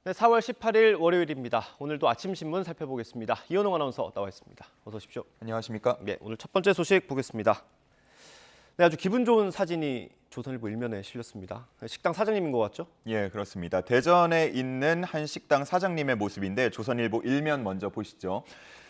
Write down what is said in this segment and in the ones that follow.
네, 4월 18일 월요일입니다. 오늘도 아침 신문 살펴보겠습니다. 이현웅 아나운서 나와 있습니다. 어서 오십시오. 안녕하십니까? 네, 오늘 첫 번째 소식 보겠습니다. 네, 아주 기분 좋은 사진이 조선일보 일면에 실렸습니다. 식당 사장님인 것 같죠? 예, 그렇습니다. 대전에 있는 한 식당 사장님의 모습인데 조선일보 일면 먼저 보시죠.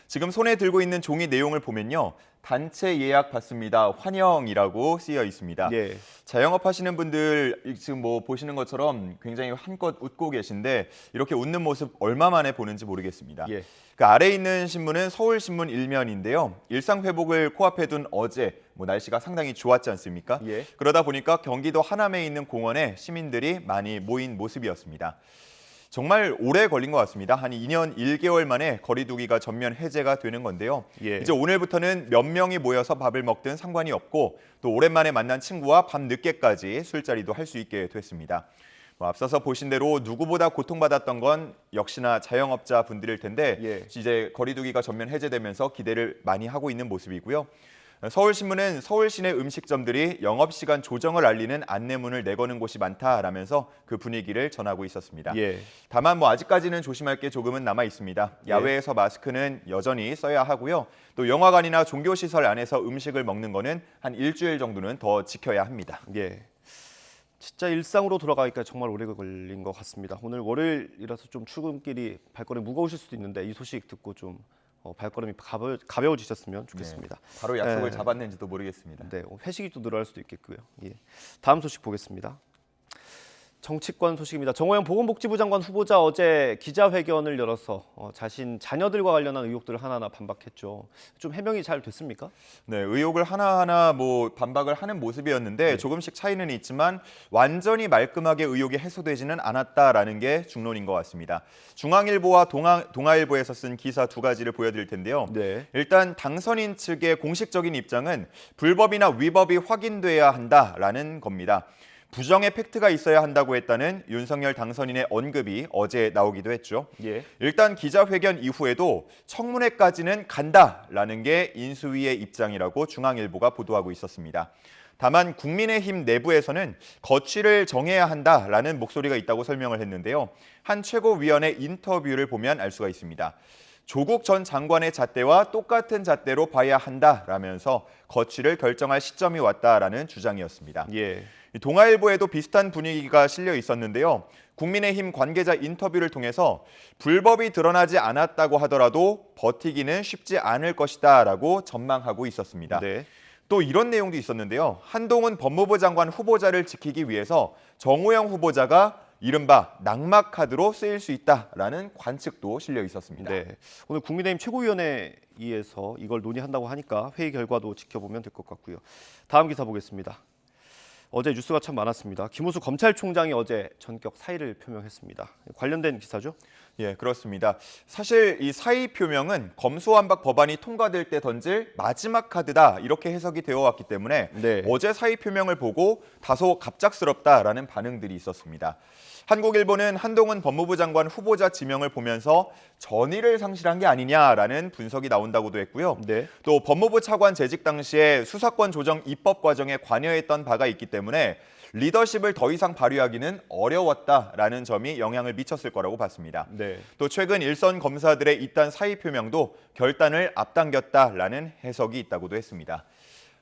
지금 손에 들고 있는 종이 내용을 보면요. 단체 예약 받습니다. 환영이라고 쓰여 있습니다. 예. 자영업 하시는 분들 지금 뭐 보시는 것처럼 굉장히 한껏 웃고 계신데 이렇게 웃는 모습 얼마 만에 보는지 모르겠습니다. 예. 그 아래에 있는 신문은 서울신문 일면인데요. 일상 회복을 코앞에 둔 어제 날씨가 상당히 좋았지 않습니까? 예. 그러다 보니까 경기도 하남에 있는 공원에 시민들이 많이 모인 모습이었습니다. 정말 오래 걸린 것 같습니다. 한 2년 1개월 만에 거리 두기가 전면 해제가 되는 건데요. 예. 이제 오늘부터는 몇 명이 모여서 밥을 먹든 상관이 없고 또 오랜만에 만난 친구와 밤 늦게까지 술자리도 할 수 있게 됐습니다. 앞서서 보신 대로 누구보다 고통받았던 건 역시나 자영업자 분들일 텐데 예. 이제 거리 두기가 전면 해제되면서 기대를 많이 하고 있는 모습이고요. 서울신문은 서울 시내 음식점들이 영업시간 조정을 알리는 안내문을 내거는 곳이 많다라면서 그 분위기를 전하고 있었습니다. 예. 다만 아직까지는 조심할 게 조금은 남아 있습니다. 야외에서 마스크는 여전히 써야 하고요. 또 영화관이나 종교시설 안에서 음식을 먹는 거는 한 일주일 정도는 더 지켜야 합니다. 예. 진짜 일상으로 돌아가니까 정말 오래 걸린 것 같습니다. 오늘 월요일이라서 좀 출근길이 발걸음이 무거우실 수도 있는데 이 소식 듣고 좀 발걸음이 가벼워지셨으면 좋겠습니다. 네, 바로 약속을 잡았는지도 모르겠습니다. 네, 회식이 또 늘어날 수도 있겠고요. 예. 다음 소식 보겠습니다. 정치권 소식입니다. 정호영 보건복지부 장관 후보자 어제 기자회견을 열어서 자신 자녀들과 관련한 의혹들을 하나하나 반박했죠. 좀 해명이 잘 됐습니까? 네, 의혹을 하나하나 반박을 하는 모습이었는데 조금씩 차이는 있지만 완전히 말끔하게 의혹이 해소되지는 않았다라는 게 중론인 것 같습니다. 중앙일보와 동아일보에서 쓴 기사 두 가지를 보여드릴 텐데요. 네. 일단 당선인 측의 공식적인 입장은 불법이나 위법이 확인돼야 한다라는 겁니다. 부정의 팩트가 있어야 한다고 했다는 윤석열 당선인의 언급이 어제 나오기도 했죠. 예. 일단 기자회견 이후에도 청문회까지는 간다라는 게 인수위의 입장이라고 중앙일보가 보도하고 있었습니다. 다만 국민의힘 내부에서는 거취를 정해야 한다라는 목소리가 있다고 설명을 했는데요. 한 최고위원의 인터뷰를 보면 알 수가 있습니다. 조국 전 장관의 잣대와 똑같은 잣대로 봐야 한다라면서 거취를 결정할 시점이 왔다라는 주장이었습니다. 예. 동아일보에도 비슷한 분위기가 실려 있었는데요. 국민의힘 관계자 인터뷰를 통해서 불법이 드러나지 않았다고 하더라도 버티기는 쉽지 않을 것이다라고 전망하고 있었습니다. 네. 또 이런 내용도 있었는데요. 한동훈 법무부 장관 후보자를 지키기 위해서 정호영 후보자가 이른바 낙마 카드로 쓰일 수 있다라는 관측도 실려 있었습니다. 네. 오늘 국민의힘 최고위원회에서 이걸 논의한다고 하니까 회의 결과도 지켜보면 될 것 같고요. 다음 기사 보겠습니다. 어제 뉴스가 참 많았습니다. 김호수 검찰총장이 어제 전격 사의를 표명했습니다. 관련된 기사죠? 예, 그렇습니다. 사실 이 사의 표명은 검수완박 법안이 통과될 때 던질 마지막 카드다 이렇게 해석이 되어 왔기 때문에 네. 어제 사의 표명을 보고 다소 갑작스럽다라는 반응들이 있었습니다. 한국일보는 한동훈 법무부 장관 후보자 지명을 보면서 전의를 상실한 게 아니냐라는 분석이 나온다고도 했고요. 네. 또 법무부 차관 재직 당시에 수사권 조정 입법 과정에 관여했던 바가 있기 때문에 리더십을 더 이상 발휘하기는 어려웠다라는 점이 영향을 미쳤을 거라고 봤습니다. 네. 또 최근 일선 검사들의 이딴 사의 표명도 결단을 앞당겼다라는 해석이 있다고도 했습니다.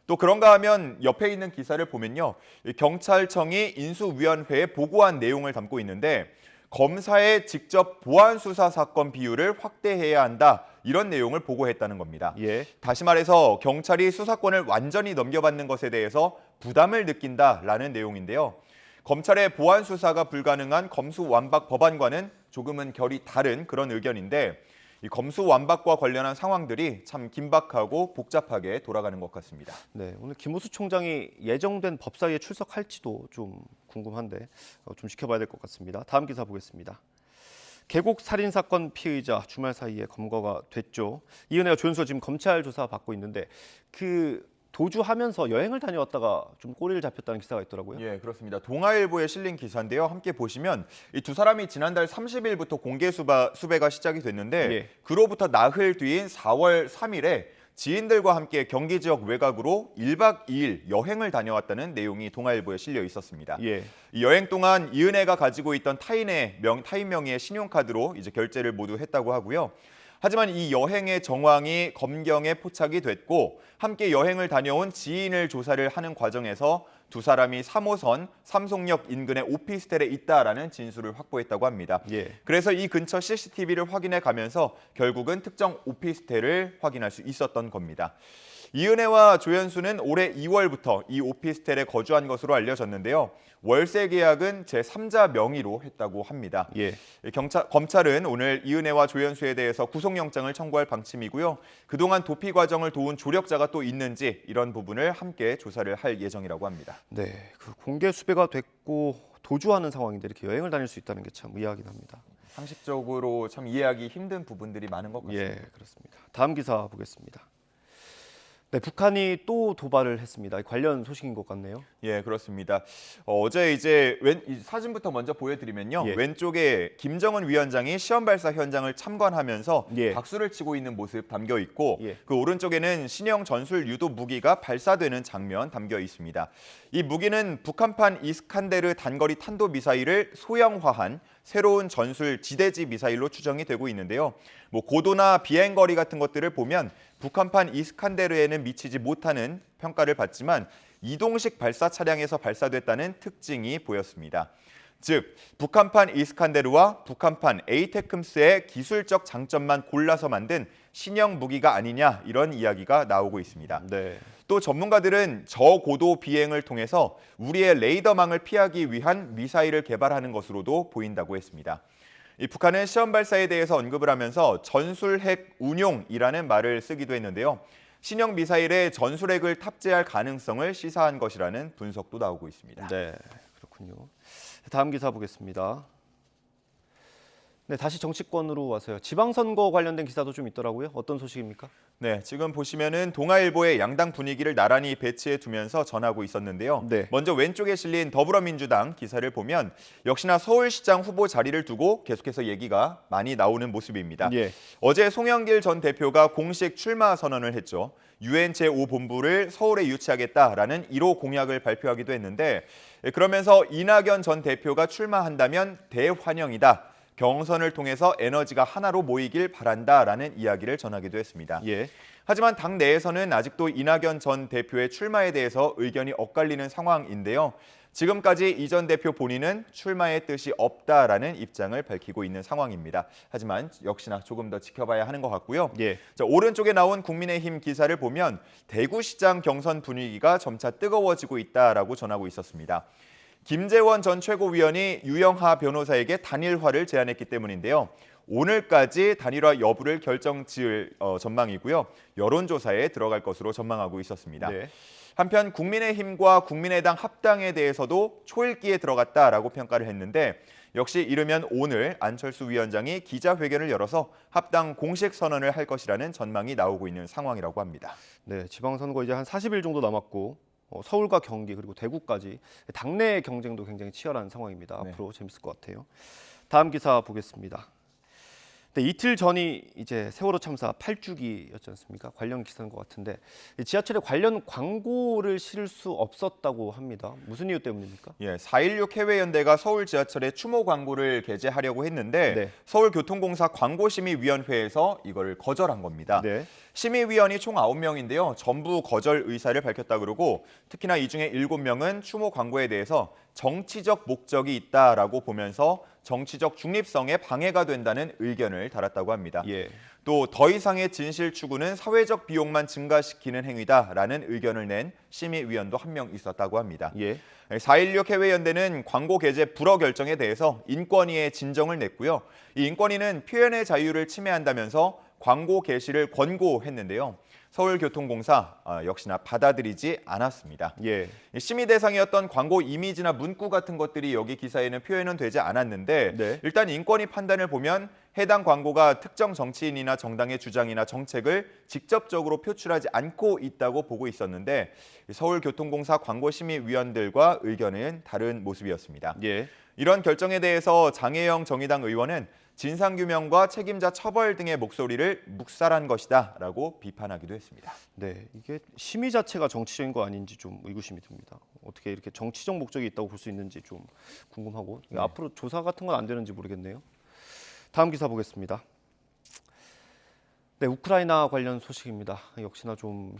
또 그런가 하면 옆에 있는 기사를 보면요. 경찰청이 인수위원회에 보고한 내용을 담고 있는데 검사의 직접 보안 수사 사건 비율을 확대해야 한다. 이런 내용을 보고했다는 겁니다. 예. 다시 말해서 경찰이 수사권을 완전히 넘겨받는 것에 대해서 부담을 느낀다라는 내용인데요. 검찰의 보안 수사가 불가능한 검수완박 법안과는 조금은 결이 다른 그런 의견인데 이 검수완박과 관련한 상황들이 참 긴박하고 복잡하게 돌아가는 것 같습니다. 네, 오늘 김호수 총장이 예정된 법사위에 출석할지도 좀 궁금한데 좀 지켜봐야 될 것 같습니다. 다음 기사 보겠습니다. 계곡 살인 사건 피의자 주말 사이에 검거가 됐죠. 이은혜가 조연수가 지금 검찰 조사 받고 있는데 도주하면서 여행을 다녀왔다가 좀 꼬리를 잡혔다는 기사가 있더라고요. 예, 그렇습니다. 동아일보에 실린 기사인데요. 함께 보시면 이 두 사람이 지난달 30일부터 공개 수배가 시작이 됐는데 예. 그로부터 나흘 뒤인 4월 3일에 지인들과 함께 경기 지역 외곽으로 1박 2일 여행을 다녀왔다는 내용이 동아일보에 실려 있었습니다. 예. 이 여행 동안 이은혜가 가지고 있던 타인 명의의 신용카드로 이제 결제를 모두 했다고 하고요. 하지만 이 여행의 정황이 검경에 포착이 됐고 함께 여행을 다녀온 지인을 조사를 하는 과정에서 두 사람이 3호선 삼송역 인근의 오피스텔에 있다라는 진술을 확보했다고 합니다. 예. 그래서 이 근처 CCTV를 확인해 가면서 결국은 특정 오피스텔을 확인할 수 있었던 겁니다. 이은혜와 조연수는 올해 2월부터 이 오피스텔에 거주한 것으로 알려졌는데요. 월세 계약은 제3자 명의로 했다고 합니다. 예. 검찰은 오늘 이은혜와 조연수에 대해서 구속영장을 청구할 방침이고요. 그동안 도피 과정을 도운 조력자가 또 있는지 이런 부분을 함께 조사를 할 예정이라고 합니다. 네, 그 공개 수배가 됐고 도주하는 상황인데 이렇게 여행을 다닐 수 있다는 게 참 의아하긴 합니다. 상식적으로 참 이해하기 힘든 부분들이 많은 것 같습니다. 예, 그렇습니다. 다음 기사 보겠습니다. 네, 북한이 또 도발을 했습니다. 관련 소식인 것 같네요. 예, 그렇습니다. 어제 이제 이 사진부터 먼저 보여드리면요. 예. 왼쪽에 김정은 위원장이 시험 발사 현장을 참관하면서 예. 박수를 치고 있는 모습 담겨 있고 예. 그 오른쪽에는 신형 전술 유도 무기가 발사되는 장면 담겨 있습니다. 이 무기는 북한판 이스칸데르 단거리 탄도 미사일을 소형화한 새로운 전술 지대지 미사일로 추정이 되고 있는데요. 뭐 고도나 비행 거리 같은 것들을 보면 북한판 이스칸데르에는 미치지 못하는 평가를 받지만 이동식 발사 차량에서 발사됐다는 특징이 보였습니다. 즉, 북한판 이스칸데르와 북한판 에이테크მს의 기술적 장점만 골라서 만든 신형 무기가 아니냐 이런 이야기가 나오고 있습니다. 네. 또 전문가들은 저고도 비행을 통해서 우리의 레이더망을 피하기 위한 미사일을 개발하는 것으로도 보인다고 했습니다. 이 북한은 시험 발사에 대해서 언급을 하면서 전술핵 운용이라는 말을 쓰기도 했는데요. 신형 미사일에 전술핵을 탑재할 가능성을 시사한 것이라는 분석도 나오고 있습니다. 네, 그렇군요. 다음 기사 보겠습니다. 네, 다시 정치권으로 와서요. 지방선거 관련된 기사도 좀 있더라고요. 어떤 소식입니까? 네, 지금 보시면은 동아일보의 양당 분위기를 나란히 배치해 두면서 전하고 있었는데요. 네. 먼저 왼쪽에 실린 더불어민주당 기사를 보면 역시나 서울시장 후보 자리를 두고 계속해서 얘기가 많이 나오는 모습입니다. 예. 어제 송영길 전 대표가 공식 출마 선언을 했죠. 유엔 제5본부를 서울에 유치하겠다라는 1호 공약을 발표하기도 했는데 그러면서 이낙연 전 대표가 출마한다면 대환영이다. 경선을 통해서 에너지가 하나로 모이길 바란다라는 이야기를 전하기도 했습니다. 예. 하지만 당 내에서는 아직도 이낙연 전 대표의 출마에 대해서 의견이 엇갈리는 상황인데요. 지금까지 이 전 대표 본인은 출마의 뜻이 없다라는 입장을 밝히고 있는 상황입니다. 하지만 역시나 조금 더 지켜봐야 하는 것 같고요. 예. 자, 오른쪽에 나온 국민의힘 기사를 보면 대구시장 경선 분위기가 점차 뜨거워지고 있다라고 전하고 있었습니다. 김재원 전 최고위원이 유영하 변호사에게 단일화를 제안했기 때문인데요. 오늘까지 단일화 여부를 결정지을 전망이고요. 여론조사에 들어갈 것으로 전망하고 있었습니다. 네. 한편 국민의힘과 국민의당 합당에 대해서도 초읽기에 들어갔다라고 평가를 했는데 역시 이르면 오늘 안철수 위원장이 기자회견을 열어서 합당 공식 선언을 할 것이라는 전망이 나오고 있는 상황이라고 합니다. 네, 지방선거 이제 한 40일 정도 남았고 서울과 경기 그리고 대구까지 당내 경쟁도 굉장히 치열한 상황입니다. 네. 앞으로 재밌을 것 같아요. 다음 기사 보겠습니다. 네, 이틀 전이 이제 세월호 참사 8주기였지 않습니까? 관련 기사인 것 같은데 지하철에 관련 광고를 실을 수 없었다고 합니다. 무슨 이유 때문입니까? 예, 4.16 해외연대가 서울 지하철에 추모 광고를 게재하려고 했는데 네. 서울교통공사 광고심의위원회에서 이걸 거절한 겁니다. 네. 심의위원이 총 9명인데요. 전부 거절 의사를 밝혔다 그러고 특히나 이 중에 7명은 추모 광고에 대해서 정치적 목적이 있다라고 보면서 정치적 중립성에 방해가 된다는 의견을 달았다고 합니다. 예. 또 더 이상의 진실 추구는 사회적 비용만 증가시키는 행위다라는 의견을 낸 심의위원도 한 명 있었다고 합니다. 예. 4.16 해외연대는 광고 게재 불허 결정에 대해서 인권위에 진정을 냈고요. 이 인권위는 표현의 자유를 침해한다면서 광고 게시를 권고했는데요. 서울교통공사 역시나 받아들이지 않았습니다. 예. 심의 대상이었던 광고 이미지나 문구 같은 것들이 여기 기사에는 표현은 되지 않았는데 네. 일단 인권위 판단을 보면 해당 광고가 특정 정치인이나 정당의 주장이나 정책을 직접적으로 표출하지 않고 있다고 보고 있었는데 서울교통공사 광고심의위원들과 의견은 다른 모습이었습니다. 예. 이런 결정에 대해서 장혜영 정의당 의원은 진상규명과 책임자 처벌 등의 목소리를 묵살한 것이다라고 비판하기도 했습니다. 네, 이게 심의 자체가 정치적인 거 아닌지 좀 의구심이 듭니다. 어떻게 이렇게 정치적 목적이 있다고 볼 수 있는지 좀 궁금하고 네. 앞으로 조사 같은 건 안 되는지 모르겠네요. 다음 기사 보겠습니다. 네, 우크라이나 관련 소식입니다. 역시나 좀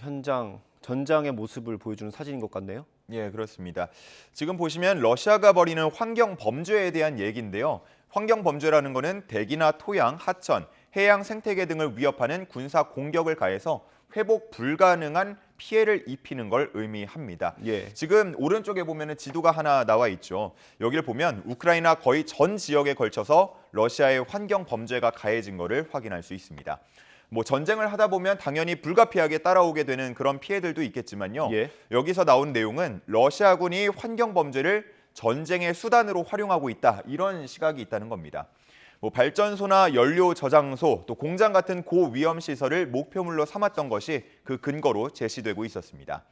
전장의 모습을 보여주는 사진인 것 같네요. 예, 그렇습니다. 지금 보시면 러시아가 벌이는 환경 범죄에 대한 얘기인데요. 환경 범죄라는 것은 대기나 토양, 하천, 해양 생태계 등을 위협하는 군사 공격을 가해서 회복 불가능한 피해를 입히는 걸 의미합니다. 예. 지금 오른쪽에 보면 지도가 하나 나와 있죠. 여기를 보면 우크라이나 거의 전 지역에 걸쳐서 러시아의 환경 범죄가 가해진 것을 확인할 수 있습니다. 뭐 전쟁을 하다 보면 당연히 불가피하게 따라오게 되는 그런 피해들도 있겠지만요. 예. 여기서 나온 내용은 러시아군이 환경 범죄를 전쟁의 수단으로 활용하고 있다. 이런 시각이 있다는 겁니다. 뭐 발전소나 연료 저장소, 또 공장 같은 고위험 시설을 목표물로 삼았던 것이 그 근거로 제시되고 있었습니다.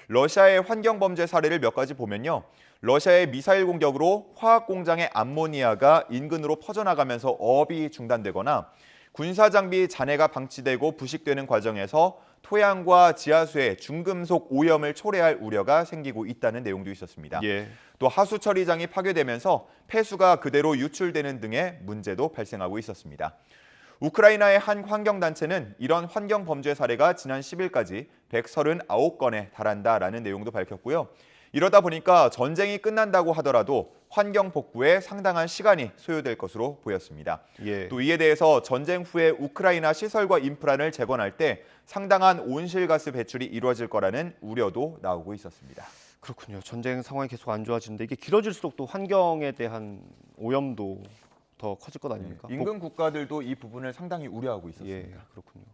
러시아의 환경 범죄 사례를 몇 가지 보면요. 러시아의 미사일 공격으로 화학 공장의 암모니아가 인근으로 퍼져나가면서 어업이 중단되거나 군사 장비 잔해가 방치되고 부식되는 과정에서 토양과 지하수에 중금속 오염을 초래할 우려가 생기고 있다는 내용도 있었습니다. 예. 또 하수 처리장이 파괴되면서 폐수가 그대로 유출되는 등의 문제도 발생하고 있었습니다. 우크라이나의 한 환경단체는 이런 환경 범죄 사례가 지난 10일까지 139건에 달한다라는 내용도 밝혔고요. 이러다 보니까 전쟁이 끝난다고 하더라도 환경 복구에 상당한 시간이 소요될 것으로 보였습니다. 예. 또 이에 대해서 전쟁 후에 우크라이나 시설과 인프라를 재건할 때 상당한 온실가스 배출이 이루어질 거라는 우려도 나오고 있었습니다. 그렇군요. 전쟁 상황이 계속 안 좋아지는데 이게 길어질수록 또 환경에 대한 오염도 더 커질 것 아닙니까? 인근 국가들도 이 부분을 상당히 우려하고 예, 있었습니다. 그렇군요.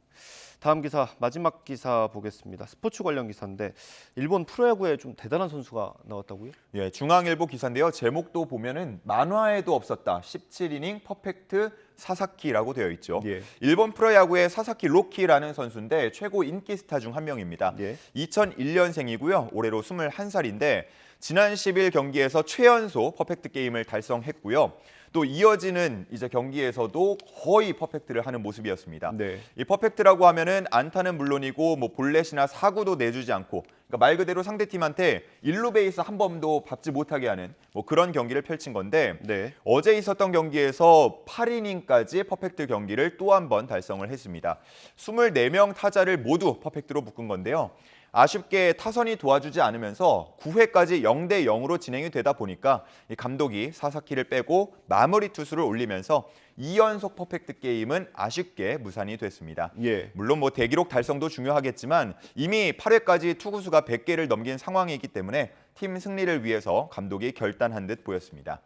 다음 기사, 마지막 기사 보겠습니다. 스포츠 관련 기사인데 일본 프로야구에 좀 대단한 선수가 나왔다고요? 예, 중앙일보 기사인데요. 제목도 보면은 만화에도 없었다. 17이닝 퍼펙트 사사키라고 되어 있죠. 예. 일본 프로야구의 사사키 로키라는 선수인데 최고 인기 스타 중 한 명입니다. 예. 2001년생이고요. 올해로 21살인데 지난 10일 경기에서 최연소 퍼펙트 게임을 달성했고요. 또 이어지는 이제 경기에서도 거의 퍼펙트를 하는 모습이었습니다. 네. 이 퍼펙트라고 하면은 안타는 물론이고 뭐 볼넷이나 사구도 내주지 않고, 그러니까 말 그대로 상대팀한테 1루 베이스 한 번도 밟지 못하게 하는 뭐 그런 경기를 펼친 건데 네. 어제 있었던 경기에서 8이닝까지 퍼펙트 경기를 또 한 번 달성을 했습니다. 24명 타자를 모두 퍼펙트로 묶은 건데요. 아쉽게 타선이 도와주지 않으면서 9회까지 0대 0으로 진행이 되다 보니까 이 감독이 사사키를 빼고 마무리 투수를 올리면서 2연속 퍼펙트 게임은 아쉽게 무산이 됐습니다. 예. 물론 뭐 대기록 달성도 중요하겠지만 이미 8회까지 투구수가 100개를 넘긴 상황이기 때문에 팀 승리를 위해서 감독이 결단한 듯 보였습니다.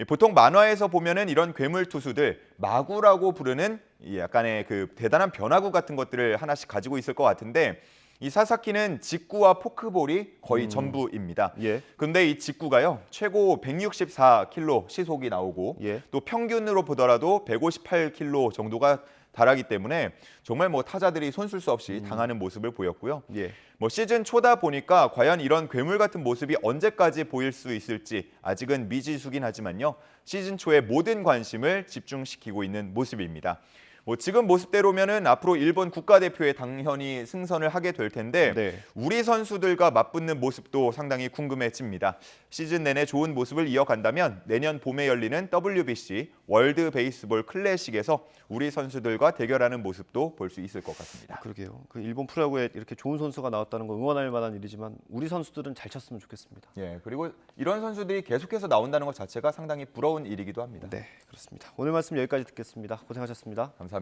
보통 만화에서 보면은 이런 괴물 투수들 마구라고 부르는 약간의 그 대단한 변화구 같은 것들을 하나씩 가지고 있을 것 같은데 이 사사키는 직구와 포크볼이 거의 전부입니다. 예. 근데 이 직구가요. 최고 164km 시속이 나오고 예. 또 평균으로 보더라도 158km 정도가 달하기 때문에 정말 뭐 타자들이 손쓸 수 없이 당하는 모습을 보였고요. 예. 뭐 시즌 초다 보니까 과연 이런 괴물 같은 모습이 언제까지 보일 수 있을지 아직은 미지수긴 하지만요. 시즌 초에 모든 관심을 집중시키고 있는 모습입니다. 뭐 지금 모습대로면은 앞으로 일본 국가대표에 당연히 승선을 하게 될 텐데 네. 우리 선수들과 맞붙는 모습도 상당히 궁금해집니다. 시즌 내내 좋은 모습을 이어간다면 내년 봄에 열리는 WBC 월드 베이스볼 클래식에서 우리 선수들과 대결하는 모습도 볼 수 있을 것 같습니다. 그러게요. 그 일본 프로야구에 이렇게 좋은 선수가 나왔다는 거 응원할 만한 일이지만 우리 선수들은 잘 쳤으면 좋겠습니다. 예, 그리고 이런 선수들이 계속해서 나온다는 것 자체가 상당히 부러운 일이기도 합니다. 네, 그렇습니다. 오늘 말씀 여기까지 듣겠습니다. 고생하셨습니다. 감사합니다.